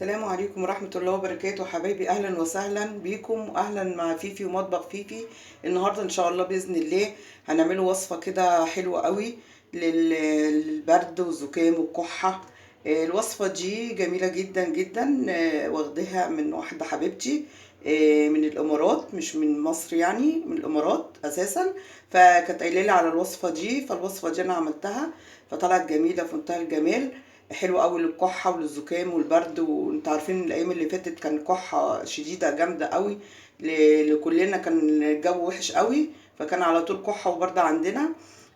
السلام عليكم ورحمة الله وبركاته حبايبي، أهلا وسهلا بيكم وأهلا مع فيفي ومطبخ فيفي. النهاردة إن شاء الله بإذن الله هنعمله وصفة كده حلوة قوي للبرد والزكام والكحة. الوصفة دي جميلة جدا جدا، واخداها من واحدة حبيبتي من الإمارات، مش من مصر، يعني من الإمارات أساسا. فكانت قايلة لي على الوصفة دي، فالوصفة دي أنا عملتها فطلعت جميلة في منتهى الجمال، حلو قوي للكحه وللزكام والبرد. وانت عارفين الايام اللي فاتت كان كحه شديده جامده قوي، لكلنا كان الجو وحش قوي، فكان على طول كحه وبرد عندنا.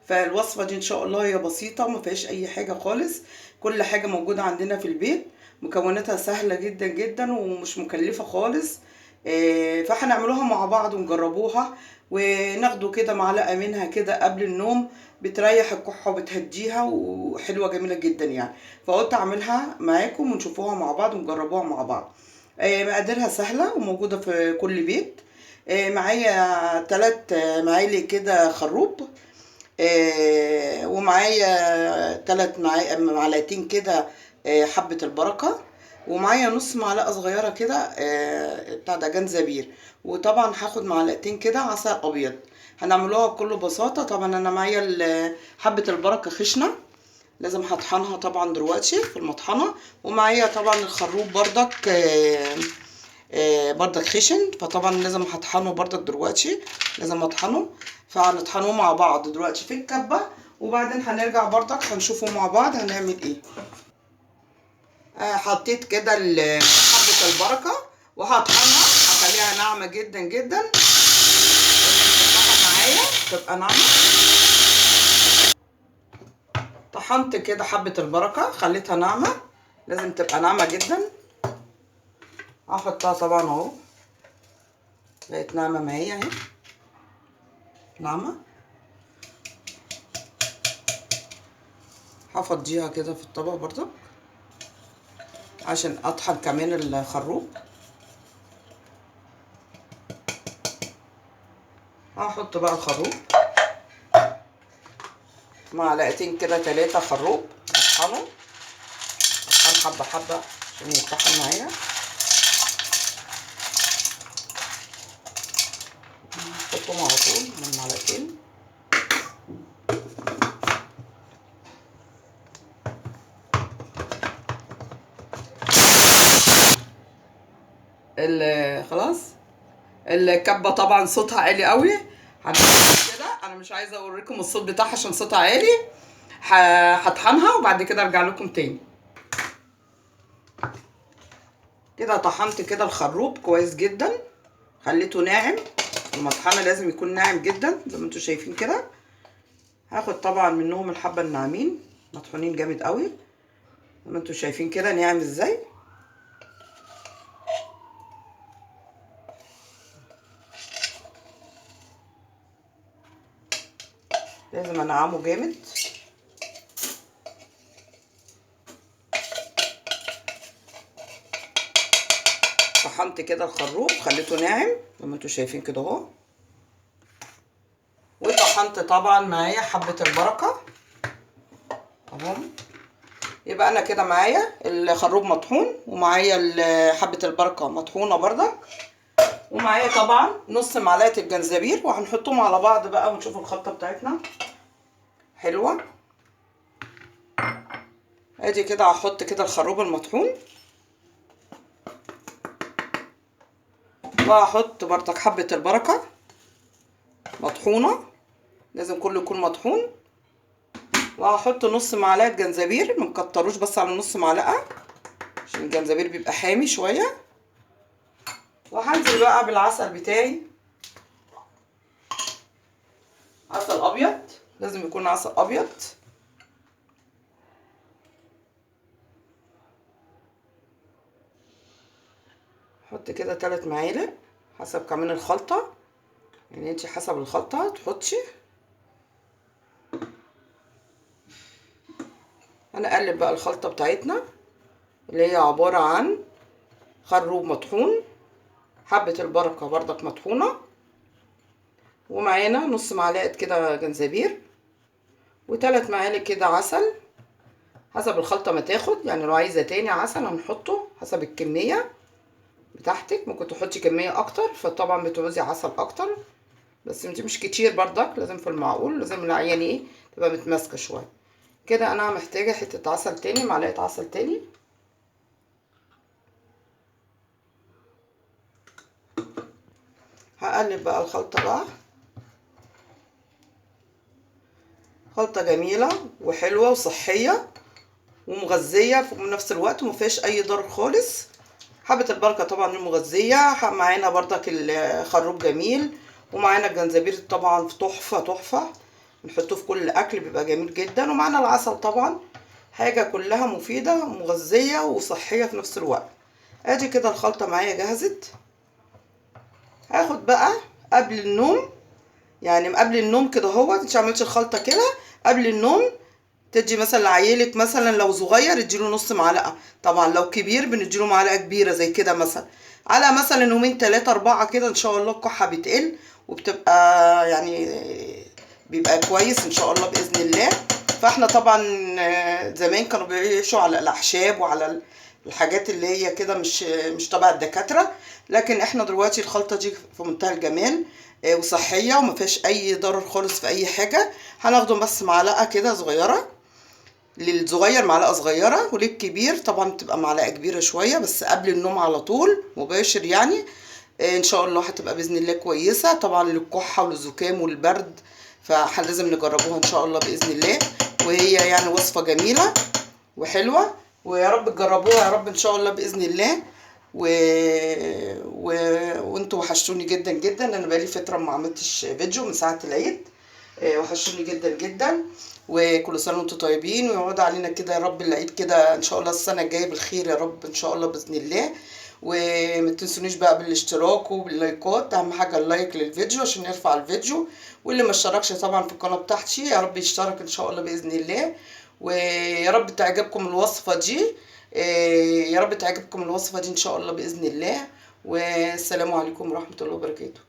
فالوصفه دي ان شاء الله هي بسيطه، ما فيهاش اي حاجه خالص، كل حاجه موجوده عندنا في البيت، مكوناتها سهله جدا جدا ومش مكلفه خالص. فهنعملوها مع بعض ونجربوها، وناخدوا كده معلقه منها كده قبل النوم، بتريح الكحه وبتهديها، وحلوه جميله جدا يعني. فقلت اعملها معاكم ونشوفوها مع بعض ونجربوها مع بعض. مقاديرها سهله وموجوده في كل بيت. معايا 3 معالق كده خروب، ومعايا 3 معلقتين كده حبه البركه، ومعايا نص معلقه صغيره كده بتاع ده جنزبيل. وطبعا هاخد معلقتين كده عسل ابيض. هنعملوها بكل بساطه. طبعا انا معايا حبه البركه خشنه، لازم هطحنها طبعا دلوقتي في المطحنه. ومعايا طبعا الخروب بردك بردك خشن، فطبعا لازم هطحنه بردك دلوقتي، لازم اطحنه. فهنطحنه مع بعض دلوقتي في الكبه، وبعدين هنرجع بردك هنشوفه مع بعض هنعمل ايه. حطيت كده حبه البركه وهطحنها، هخليها ناعمه جدا جدا، تطحن معايا تبقى ناعمه. طحنت كده حبة البركة خليتها ناعمة، لازم تبقى ناعمة جدا. هحطها طبعا اهو، بقت ناعمة معايا اهي، ناعمة. هفضيها كده في الطبق برضه عشان اطحن كمان الخروب. هحط بقى الخروب، معلقتين كده 3 خروب اطحنه، اطحن حبة حبة عشان يتطحن معايا. احطهم على طول من معلقتين. خلاص الكبه طبعا صوتها عالي قوي، هنعمل كده. انا مش عايزه اوريكم الصوت بتاعها عشان صوتها عالي. هطحنها وبعد كده ارجع لكم تاني. كده طحنت كده الخروب كويس جدا، خليته ناعم. المطحنه لازم يكون ناعم جدا زي ما انتم شايفين كده. هاخد طبعا منهم الحبه الناعمين، مطحونين جامد قوي زي ما انتم شايفين كده ناعم ازاي. لازم انعمه جامد. طحنت كده الخروب خليته ناعم زي ما انتم شايفين كده اهو. وطحنت طبعا معايا حبه البركه اهو. يبقى انا كده معايا الخروب مطحون، ومعايا حبه البركه مطحونه برضك، ومعايا طبعا نص معلقه الجنزبيل، وهنحطهم على بعض بقى ونشوف الخلطه بتاعتنا حلوه. ادي كده هحط كده الخروب المطحون، وهحط برضك حبه البركه مطحونه، لازم كله يكون مطحون. وهحط نص معلقه جنزبيل، مكتروش بس على نص معلقه عشان الجنزبيل بيبقى حامي شويه. وهنزل بقى بالعسل بتاعي، عسل ابيض، لازم يكون عسل ابيض. حط كده 3 معالق حسب كمان الخلطه، يعني انت حسب الخلطه تحطي. هنقلب بقى الخلطه بتاعتنا اللي هي عباره عن خروب مطحون، حبه البركه بردك مطحونه، ومعانا نص معلقه كده جنزبيل، و3 معالق كده عسل. حسب الخلطة ما تاخد. يعني لو عايزة تاني عسل هنحطه حسب الكمية بتاعتك، ممكن تحطي كمية اكتر، فطبعا بتعوزي عسل اكتر، بس انتي مش كتير برضك، لازم في المعقول، لازم العيان ايه تبقى متماسكة شوية كده. انا محتاجة حتة عسل تاني، معلقة عسل تاني. هقلب بقى الخلطة بقى. خلطة جميلة وحلوة وصحية ومغذية في نفس الوقت، ومفيهاش اي ضرر خالص. حبة البركة طبعا المغذية، معانا برضك الخروب جميل، ومعانا الجنزبيل طبعا تحفة تحفة، بنحطه في كل اكل بيبقى جميل جدا، ومعانا العسل طبعا، حاجة كلها مفيدة ومغذية وصحية في نفس الوقت. ادي كده الخلطة معايا جهزت. هاخد بقى قبل النوم، يعني قبل النوم كده اهوت، مش عملتش الخلطة كده قبل النوم، تدي مثلا لعيلك، مثلا لو صغير اديله نص معلقه، طبعا لو كبير بنديله معلقه كبيره زي كده مثلا، على مثلا يومين 3 4 كده ان شاء الله الكحه بتقل، وبتبقى يعني بيبقى كويس ان شاء الله باذن الله. فاحنا طبعا زمان كانوا بيعيشوا على الاعشاب وعلى الحاجات اللي هي كده مش تبع الدكاتره، لكن احنا دلوقتي الخلطه دي في منتهى الجمال وصحيه وما فيهاش اي ضرر خالص في اي حاجه. هناخده بس معلقه كده صغيره، للصغير معلقه صغيره، وللكبير طبعا بتبقى معلقه كبيره شويه، بس قبل النوم على طول مباشر يعني. ان شاء الله هتبقى باذن الله كويسه طبعا للكحه وللزكام والبرد، فلازم نجربوها ان شاء الله باذن الله. وهي يعني وصفه جميله وحلوه، ويا رب تجربوها يا رب ان شاء الله باذن الله. و... و... وانتوا وحشتوني جدا جدا، انا بقالي فتره ما عملتش فيديو من ساعه العيد، وحشوني جدا جدا. وكل سنه وانتم طيبين، ويعود علينا كده يا رب العيد كده ان شاء الله السنه الجايه بالخير يا رب ان شاء الله باذن الله. وما تنسونيش بقى بالاشتراك وباللايكات، اهم حاجه اللايك للفيديو عشان يرفع الفيديو، واللي ما اشتركش طبعا في القناه بتاعتي يا رب يشترك ان شاء الله باذن الله. ويا رب تعجبكم الوصفه دي، يا رب تعجبكم الوصفه دي ان شاء الله باذن الله. والسلام عليكم ورحمه الله وبركاته.